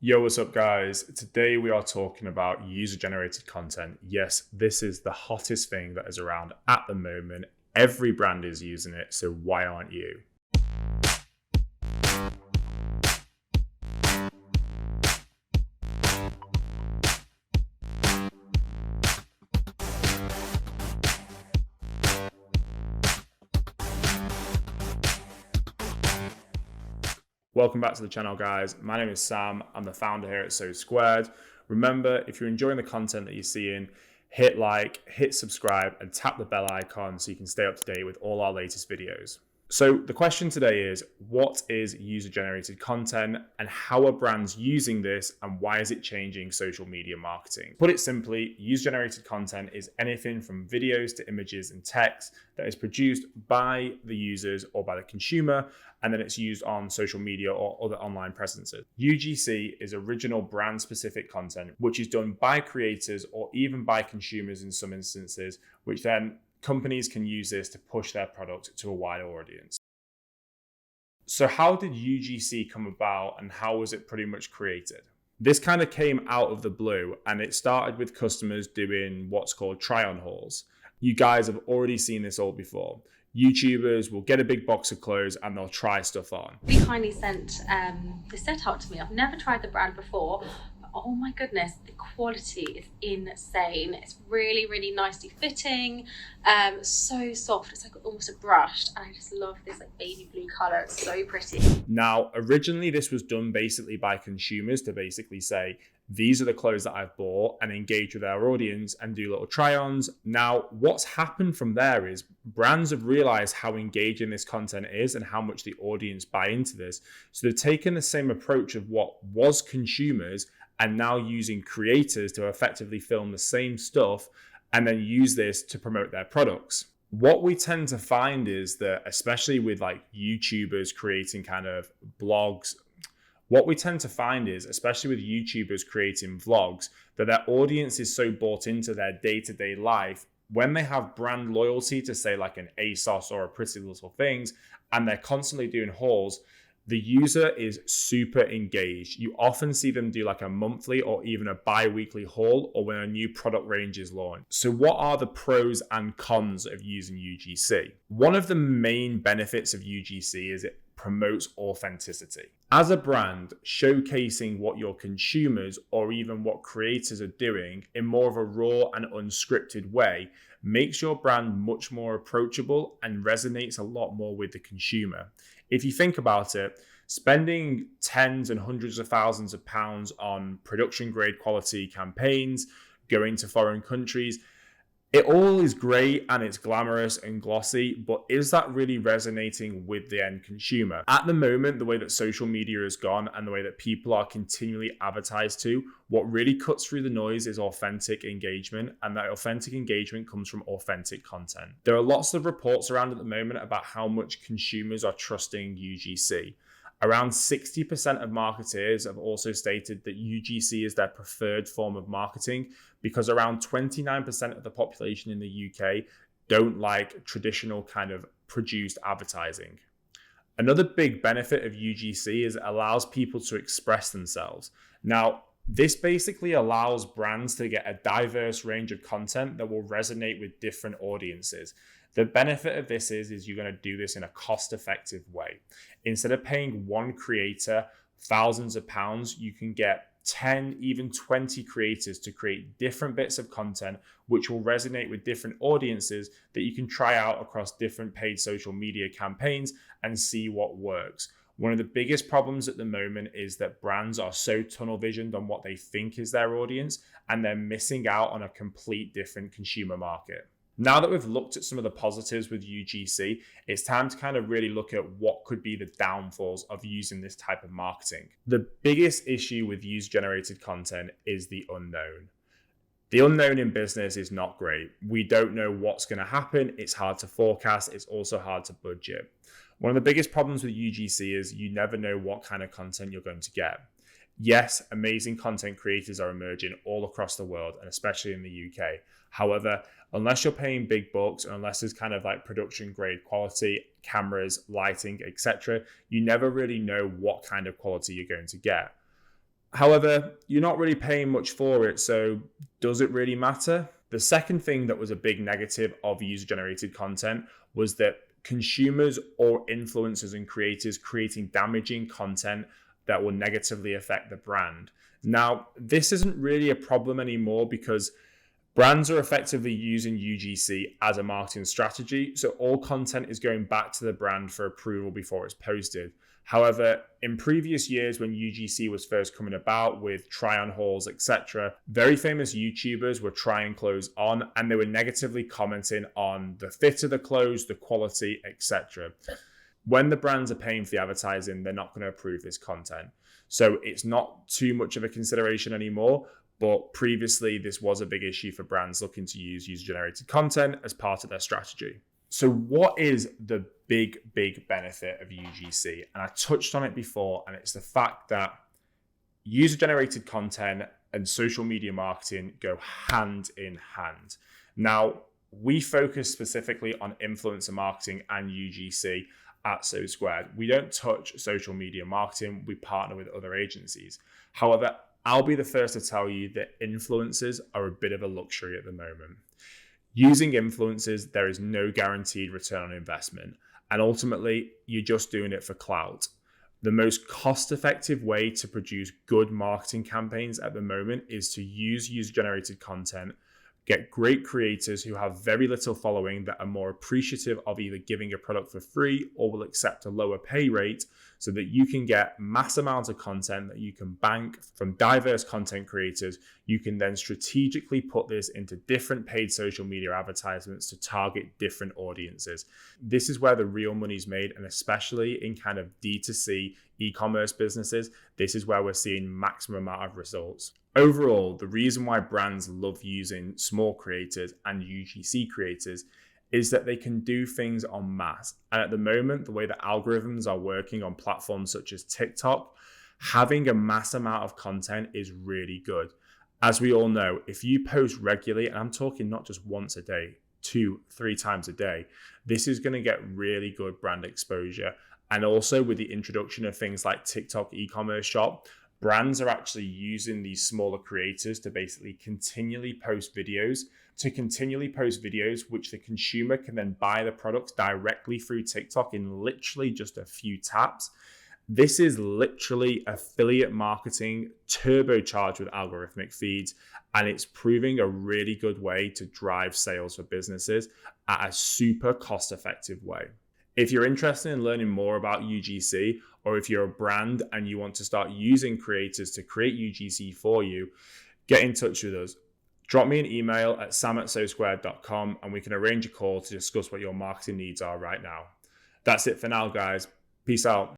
Yo, what's up, guys? Today we are talking about user-generated content. Yes, this is the hottest thing that is around at the moment. Every brand is using it, so why aren't you? Welcome back to the channel, guys. My name is Sam. I'm the founder here at So Squared. Remember, if you're enjoying the content that you're seeing, hit like, hit subscribe, and tap the bell icon so you can stay up to date with all our latest videos. So the question today is, what is user-generated content and how are brands using this and why is it changing social media marketing? Put it simply, user-generated content is anything from videos to images and text that is produced by the users or by the consumer, and then it's used on social media or other online presences. UGC is original brand-specific content, which is done by creators or even by consumers in some instances, which then companies can use this to push their product to a wider audience. So how did UGC come about and how was it pretty much created? This kind of came out of the blue and it started with customers doing what's called try-on hauls. You guys have already seen this all before. YouTubers will get a big box of clothes and they'll try stuff on. They kindly sent this set out to me. I've never tried the brand before. Oh my goodness, the quality is insane. It's really, really nicely fitting, so soft. It's like almost a brushed, and I just love this like baby blue color. It's so pretty. Now, originally this was done basically by consumers to basically say, these are the clothes that I've bought, and engage with our audience and do little try-ons. Now, what's happened from there is brands have realized how engaging this content is and how much the audience buy into this. So they've taken the same approach of what was consumers and now using creators to effectively film the same stuff and then use this to promote their products. What we tend to find is that, especially with like YouTubers creating kind of blogs, what we tend to find is, especially with YouTubers creating vlogs, that their audience is so bought into their day-to-day life. When they have brand loyalty to say like an ASOS or a Pretty Little Things, and they're constantly doing hauls, the user is super engaged. You often see them do like a monthly or even a bi-weekly haul or when a new product range is launched. So what are the pros and cons of using UGC? One of the main benefits of UGC is it promotes authenticity. As a brand, showcasing what your consumers or even what creators are doing in more of a raw and unscripted way makes your brand much more approachable and resonates a lot more with the consumer. If you think about it, spending tens and hundreds of thousands of pounds on production grade quality campaigns, going to foreign countries, it all is great and it's glamorous and glossy, but is that really resonating with the end consumer? At the moment, the way that social media has gone and the way that people are continually advertised to, what really cuts through the noise is authentic engagement, and that authentic engagement comes from authentic content. There are lots of reports around at the moment about how much consumers are trusting UGC. Around 60% of marketers have also stated that UGC is their preferred form of marketing because around 29% of the population in the UK don't like traditional kind of produced advertising. Another big benefit of UGC is it allows people to express themselves. Now, this basically allows brands to get a diverse range of content that will resonate with different audiences. The benefit of this is you're going to do this in a cost-effective way. Instead of paying one creator thousands of pounds, you can get 10, even 20 creators to create different bits of content which will resonate with different audiences that you can try out across different paid social media campaigns and see what works. One of the biggest problems at the moment is that brands are so tunnel visioned on what they think is their audience, and they're missing out on a complete different consumer market. Now that we've looked at some of the positives with UGC, it's time to kind of really look at what could be the downfalls of using this type of marketing. The biggest issue with user-generated content is the unknown. The unknown in business is not great. We don't know what's going to happen. It's hard to forecast. It's also hard to budget. One of the biggest problems with UGC is you never know what kind of content you're going to get. Yes, amazing content creators are emerging all across the world, and especially in the UK. However, unless you're paying big bucks, and unless there's kind of like production grade quality, cameras, lighting, etc., you never really know what kind of quality you're going to get. However, you're not really paying much for it, so does it really matter? The second thing that was a big negative of user-generated content was that consumers or influencers and creators creating damaging content that will negatively affect the brand. Now, this isn't really a problem anymore because brands are effectively using UGC as a marketing strategy, so all content is going back to the brand for approval before it's posted. However, in previous years when UGC was first coming about with try-on hauls, etc., very famous YouTubers were trying clothes on and they were negatively commenting on the fit of the clothes, the quality, etc. When the brands are paying for the advertising, they're not going to approve this content. So it's not too much of a consideration anymore. But previously, this was a big issue for brands looking to use user-generated content as part of their strategy. So what is the big benefit of UGC? And I touched on it before, and it's the fact that user-generated content and social media marketing go hand in hand. Now, we focus specifically on influencer marketing and UGC at So Squared. We don't touch social media marketing. We partner with other agencies. However, I'll be the first to tell you that influencers are a bit of a luxury at the moment. Using influencers, there is no guaranteed return on investment. And ultimately, you're just doing it for clout. The most cost-effective way to produce good marketing campaigns at the moment is to use user-generated content, get great creators who have very little following that are more appreciative of either giving a product for free or will accept a lower pay rate so that you can get mass amounts of content that you can bank from diverse content creators. You can then strategically put this into different paid social media advertisements to target different audiences. This is where the real money's made, and especially in kind of D2C e-commerce businesses, this is where we're seeing maximum amount of results. Overall, the reason why brands love using small creators and UGC creators is that they can do things en masse. And at the moment, the way that algorithms are working on platforms such as TikTok, having a mass amount of content is really good. As we all know, if you post regularly, and I'm talking not just once a day, 2-3 times a day, this is going to get really good brand exposure. And also with the introduction of things like TikTok e-commerce shop, brands are actually using these smaller creators to basically continually post videos, which the consumer can then buy the products directly through TikTok in literally just a few taps. This is literally affiliate marketing turbocharged with algorithmic feeds, and it's proving a really good way to drive sales for businesses at a super cost-effective way. If you're interested in learning more about UGC, or if you're a brand and you want to start using creators to create UGC for you, get in touch with us. Drop me an email at sam@sosquared.com and we can arrange a call to discuss what your marketing needs are right now. That's it for now, guys. Peace out.